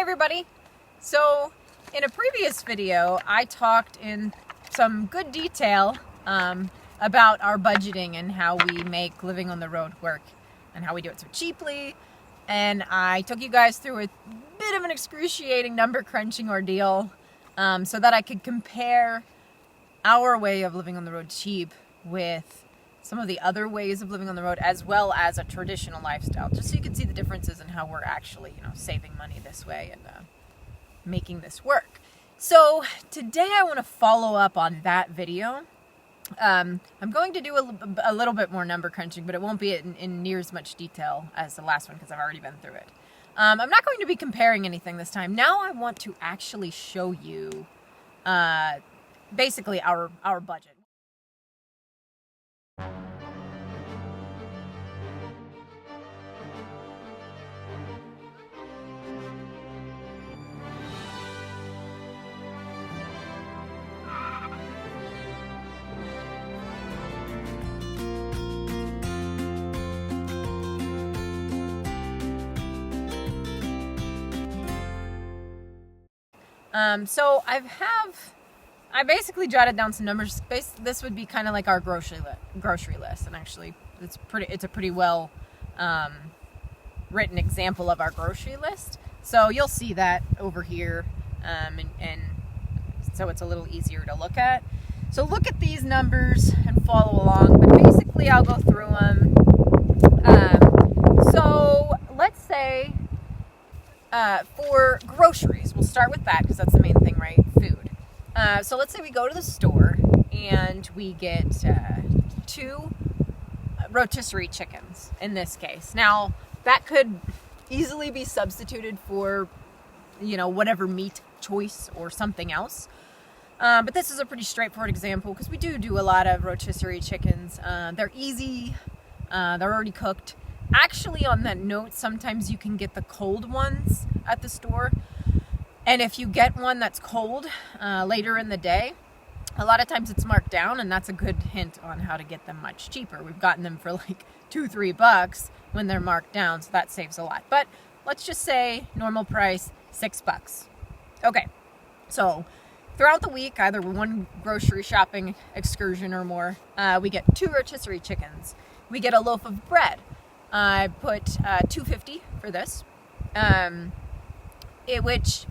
everybody. So in a previous video, I talked in some good detail about our budgeting and how we make living on the road work and how we do it so cheaply. And I took you guys through a bit of an excruciating number crunching ordeal so that I could compare our way of living on the road cheap with some of the other ways of living on the road, as well as a traditional lifestyle, just so you can see the differences in how we're actually, saving money this way and making this work. So today I want to follow up on that video. I'm going to do a little bit more number crunching, but it won't be in near as much detail as the last one because I've already been through it. I'm not going to be comparing anything this time. Now I want to actually show you basically our budget. So I basically jotted down some numbers. This would be kind of like our grocery list, and actually it's a pretty well written example of our grocery list. So you'll see that over here, and so it's a little easier to look at. So look at these numbers and follow along. But basically, I'll go through them. So let's say. For groceries, we'll start with that because that's the main thing, right? Food. So let's say we go to the store and we get 2 rotisserie chickens in this case. Now, that could easily be substituted for, whatever meat choice or something else. But this is a pretty straightforward example because we do a lot of rotisserie chickens. They're easy. They're already cooked. Actually, on that note, sometimes you can get the cold ones at the store. And if you get one that's cold later in the day, a lot of times it's marked down, and that's a good hint on how to get them much cheaper. We've gotten them for like $2-3 when they're marked down, so that saves a lot. But let's just say normal price, $6. Okay, so throughout the week, either one grocery shopping excursion or more, we get 2 rotisserie chickens. We get a loaf of bread. I put $2.50 for this, which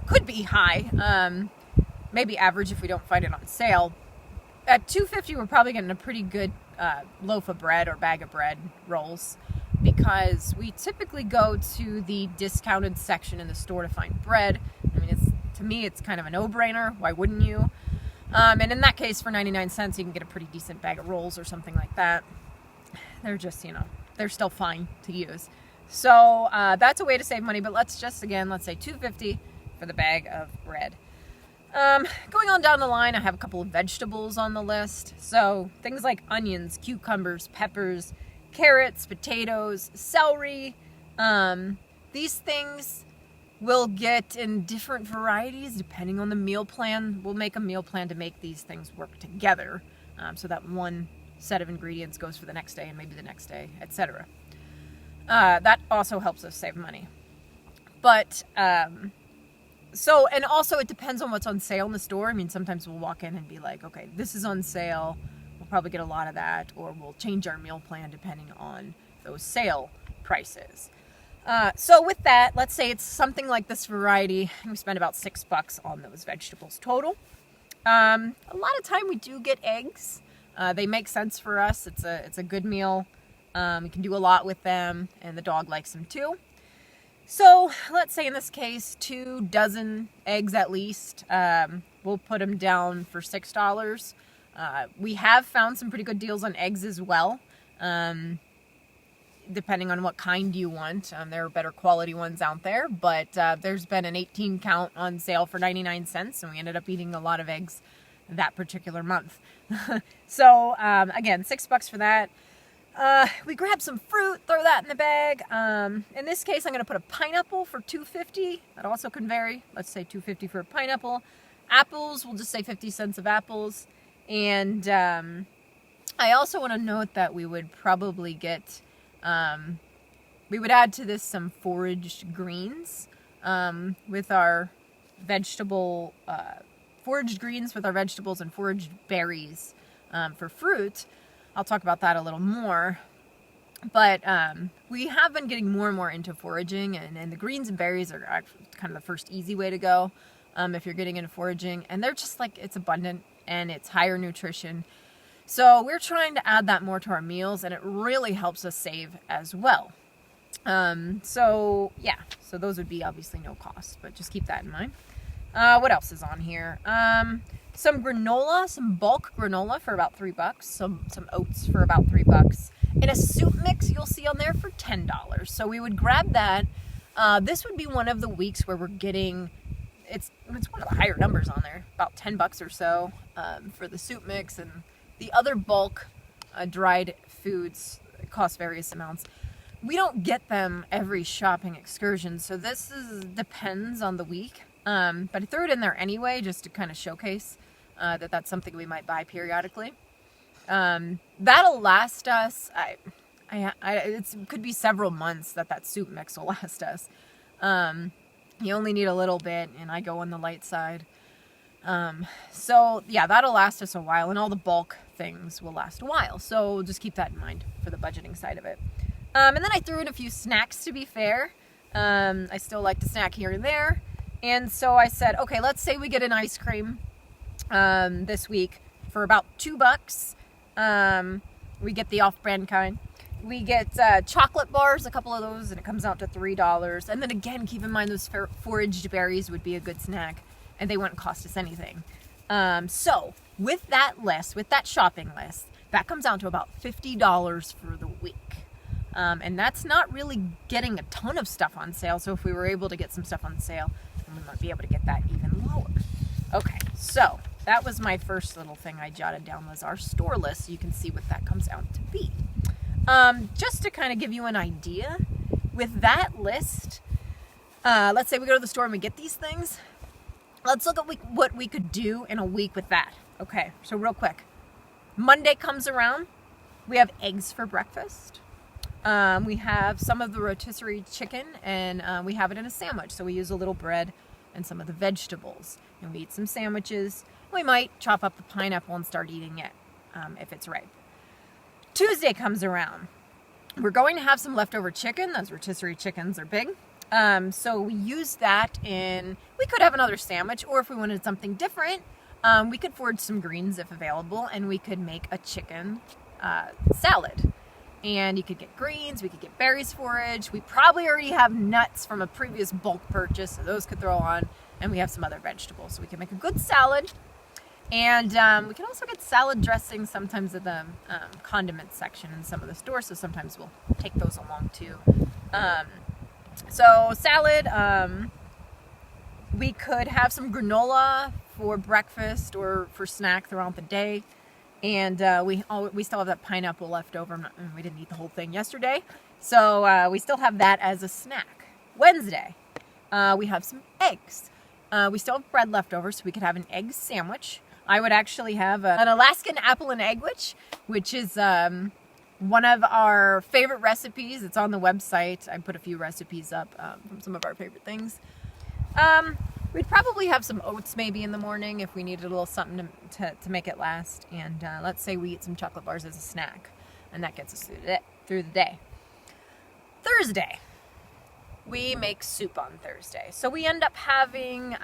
could be high, maybe average if we don't find it on sale. At $2.50, we're probably getting a pretty good loaf of bread or bag of bread rolls because we typically go to the discounted section in the store to find bread. I mean, to me, it's kind of a no-brainer. Why wouldn't you? And in that case, for 99 cents, you can get a pretty decent bag of rolls or something like that. They're just, they're still fine to use. So that's a way to save money, but let's say $2.50 for the bag of bread. Going on down the line, I have a couple of vegetables on the list. So things like onions, cucumbers, peppers, carrots, potatoes, celery. These things we'll get in different varieties depending on the meal plan. We'll make a meal plan to make these things work together so that one set of ingredients goes for the next day and maybe the next day, etc. That also helps us save money. But, and also it depends on what's on sale in the store. I mean, sometimes we'll walk in and be like, okay, this is on sale. We'll probably get a lot of that, or we'll change our meal plan depending on those sale prices. So with that, let's say it's something like this variety, and we spend about $6 on those vegetables total. A lot of time we do get eggs. They make sense for us. It's a good meal. We can do a lot with them, and the dog likes them too. So let's say in this case, 2 dozen eggs at least. We'll put them down for $6. We have found some pretty good deals on eggs as well, depending on what kind you want. There are better quality ones out there, but there's been an 18 count on sale for 99 cents, and we ended up eating a lot of eggs that particular month. So again, $6 for that. We grab some fruit, throw that in the bag. In this case, I'm going to put a pineapple for $2.50. That also can vary. Let's say $2.50 for a pineapple. Apples, we'll just say 50 cents of apples. And I also want to note that we would probably get, we would add to this some foraged greens. with our vegetable, foraged greens with our vegetables and foraged berries for fruit. I'll talk about that a little more. But we have been getting more and more into foraging, and the greens and berries are actually kind of the first easy way to go if you're getting into foraging. And they're just like, it's abundant and it's higher nutrition. So we're trying to add that more to our meals, and it really helps us save as well. So those would be obviously no cost, but just keep that in mind. What else is on here? Some granola, some bulk granola for about $3. Some oats for about $3. And a soup mix you'll see on there for $10. So we would grab that. This would be one of the weeks where we're getting, it's one of the higher numbers on there, about $10 or so for the soup mix, and the other bulk dried foods cost various amounts. We don't get them every shopping excursion, so this depends on the week. But I threw it in there anyway, just to kind of showcase that's something we might buy periodically. That'll last us. It could be several months that soup mix will last us. You only need a little bit, and I go on the light side. So yeah, that'll last us a while, and all the bulk things will last a while. So just keep that in mind for the budgeting side of it. And then I threw in a few snacks, to be fair. I still like to snack here and there. And so I said, okay, let's say we get an ice cream this week for about $2. We get the off-brand kind. We get chocolate bars, a couple of those, and it comes out to $3. And then again, keep in mind those foraged berries would be a good snack, and they wouldn't cost us anything. So with that list, with that shopping list, that comes out to about $50 for the week. And that's not really getting a ton of stuff on sale. So if we were able to get some stuff on sale, then we might be able to get that even lower. Okay, so that was my first little thing I jotted down, was our store list, so you can see what that comes out to be. Just to kind of give you an idea, with that list, let's say we go to the store and we get these things. Let's look at what we could do in a week with that. Okay, so real quick. Monday comes around. We have eggs for breakfast. We have some of the rotisserie chicken, and we have it in a sandwich. So we use a little bread and some of the vegetables. And we eat some sandwiches. We might chop up the pineapple and start eating it if it's ripe. Tuesday comes around. We're going to have some leftover chicken. Those rotisserie chickens are big. So we use that in, we could have another sandwich, or if we wanted something different, we could forage some greens if available, and we could make a chicken salad. And you could get greens, we could get berries forage. We probably already have nuts from a previous bulk purchase, so those could throw on. And we have some other vegetables, so we can make a good salad. And we can also get salad dressing sometimes at the condiment section in some of the stores, so sometimes we'll take those along too. So salad, we could have some granola for breakfast or for snack throughout the day. And we still have that pineapple left over. We didn't eat the whole thing yesterday. So we still have that as a snack. Wednesday, we have some eggs. We still have bread left over, so we could have an egg sandwich. I would actually have an Alaskan apple and egg which is one of our favorite recipes. It's on the website. I put a few recipes up from some of our favorite things. We'd probably have some oats maybe in the morning if we needed a little something to make it last. And let's say we eat some chocolate bars as a snack, and that gets us through the day. Thursday, we make soup on Thursday. So we end up having,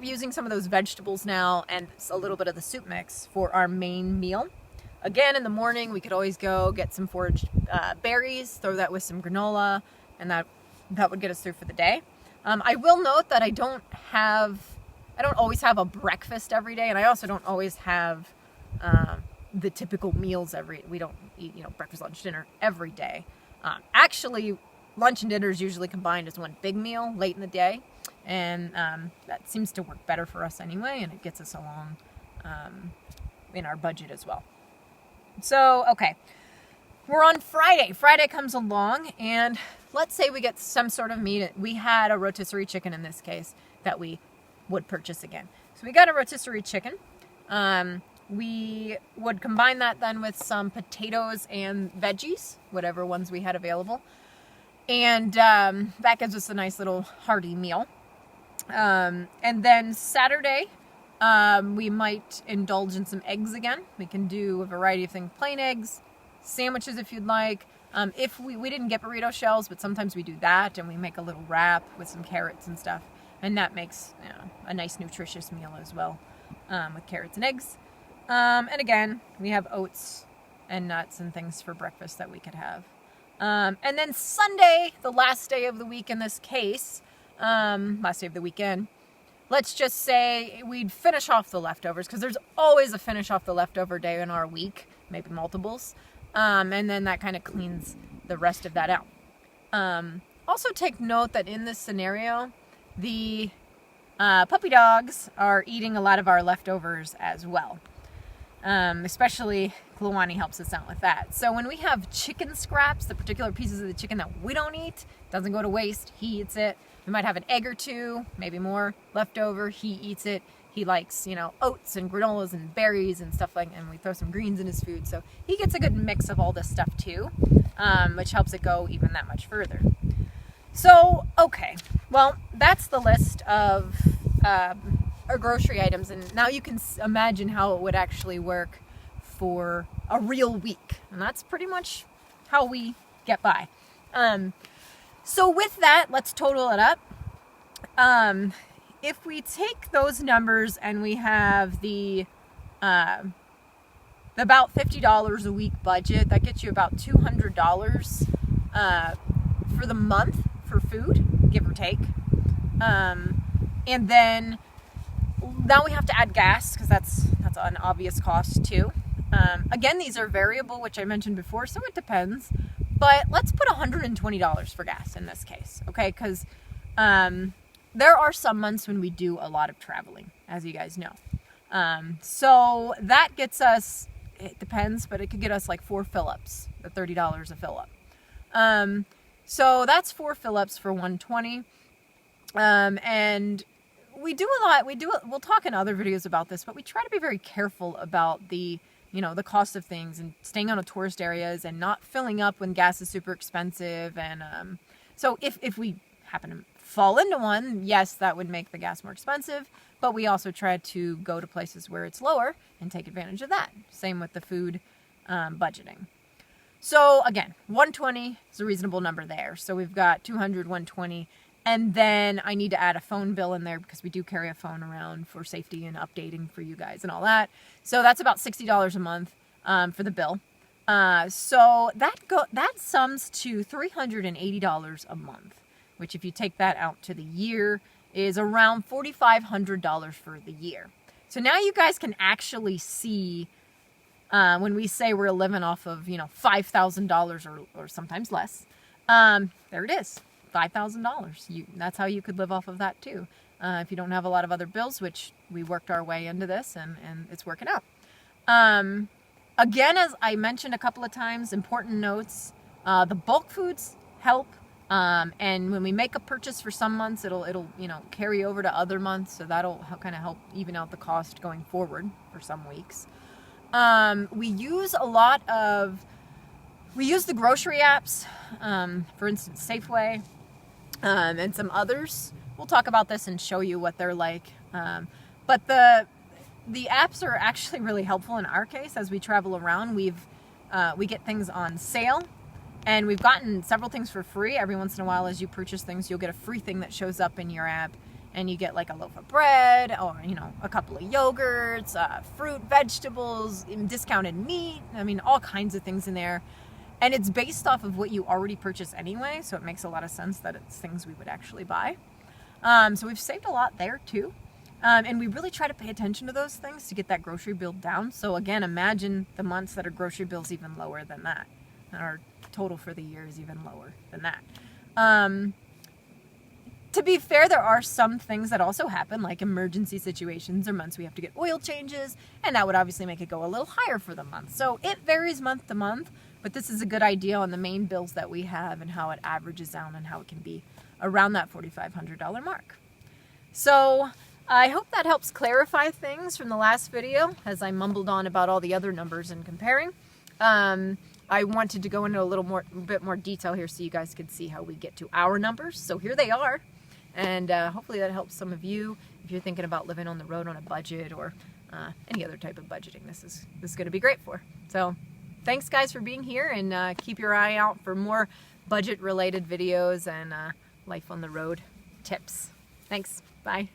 using some of those vegetables now and a little bit of the soup mix for our main meal. Again, in the morning, we could always go get some foraged berries, throw that with some granola, and that would get us through for the day. I will note that I don't always have a breakfast every day, and I also don't always have the typical meals we don't eat, breakfast, lunch, dinner every day. Actually, lunch and dinner is usually combined as one big meal late in the day, and that seems to work better for us anyway, and it gets us along in our budget as well. So, okay, we're on Friday. Friday comes along, and let's say we get some sort of meat. We had a rotisserie chicken in this case that we would purchase again. So we got a rotisserie chicken. We would combine that then with some potatoes and veggies, whatever ones we had available. And that gives us a nice little hearty meal. And then Saturday, we might indulge in some eggs again. We can do a variety of things, plain eggs, sandwiches if you'd like. If we didn't get burrito shells, but sometimes we do that, and we make a little wrap with some carrots and stuff. And that makes a nice nutritious meal as well, with carrots and eggs. And again, we have oats and nuts and things for breakfast that we could have. And then Sunday, the last day of the week in this case, last day of the weekend, let's just say we'd finish off the leftovers, because there's always a finish off the leftover day in our week, maybe multiples. And then that kind of cleans the rest of that out. Also take note that in this scenario, the puppy dogs are eating a lot of our leftovers as well. Especially Kluwani helps us out with that. So when we have chicken scraps, the particular pieces of the chicken that we don't eat, doesn't go to waste, he eats it. We might have an egg or two, maybe more, left over, he eats it. He likes, oats and granolas and berries and stuff like that, and we throw some greens in his food. So he gets a good mix of all this stuff too, which helps it go even that much further. So, okay, well, that's the list of our grocery items, and now you can imagine how it would actually work for a real week, and that's pretty much how we get by. So with that, let's total it up. If we take those numbers and we have the about $50 a week budget, that gets you about $200 for the month for food, give or take. And then now we have to add gas, because that's an obvious cost too. Again, these are variable, which I mentioned before, so it depends. But let's put $120 for gas in this case, okay? Because there are some months when we do a lot of traveling, as you guys know. So that gets us, it depends, but it could get us like 4 fill-ups, at $30 a fill-up. So that's 4 fill-ups for $120. And we do a lot. We'll talk in other videos about this, but we try to be very careful about the cost of things and staying out of tourist areas and not filling up when gas is super expensive. And so if we happen to fall into one, yes, that would make the gas more expensive, but we also try to go to places where it's lower and take advantage of that. Same with the food budgeting. So again, 120 is a reasonable number there. So we've got 200, 120. And then I need to add a phone bill in there, because we do carry a phone around for safety and updating for you guys and all that. So that's about $60 a month for the bill. So that sums to $380 a month, which if you take that out to the year is around $4,500 for the year. So now you guys can actually see when we say we're living off of $5,000 or sometimes less. There it is. $5,000. That's how you could live off of that too. If you don't have a lot of other bills, which we worked our way into this and it's working out. Again, as I mentioned a couple of times, important notes, the bulk foods help. And when we make a purchase for some months, it'll carry over to other months. So that'll kind of help even out the cost going forward for some weeks. We use the grocery apps, for instance, Safeway, and some others. We'll talk about this and show you what they're like. But the apps are actually really helpful in our case as we travel around. We get things on sale, and we've gotten several things for free. Every once in a while, as you purchase things, you'll get a free thing that shows up in your app, and you get like a loaf of bread or a couple of yogurts, fruit, vegetables, discounted meat. I mean, all kinds of things in there. And it's based off of what you already purchase anyway, so it makes a lot of sense that it's things we would actually buy. So we've saved a lot there too. And we really try to pay attention to those things to get that grocery bill down. So again, imagine the months that our grocery bill's even lower than that. And our total for the year is even lower than that. To be fair, there are some things that also happen, like emergency situations or months we have to get oil changes, and that would obviously make it go a little higher for the month. So it varies month to month. But this is a good idea on the main bills that we have and how it averages down and how it can be around that $4,500 mark. So I hope that helps clarify things from the last video as I mumbled on about all the other numbers and comparing. I wanted to go into a bit more detail here so you guys could see how we get to our numbers. So here they are. And hopefully that helps some of you if you're thinking about living on the road on a budget or any other type of budgeting. This is going to be great for. So thanks guys for being here, and keep your eye out for more budget related videos and life on the road tips. Thanks. Bye.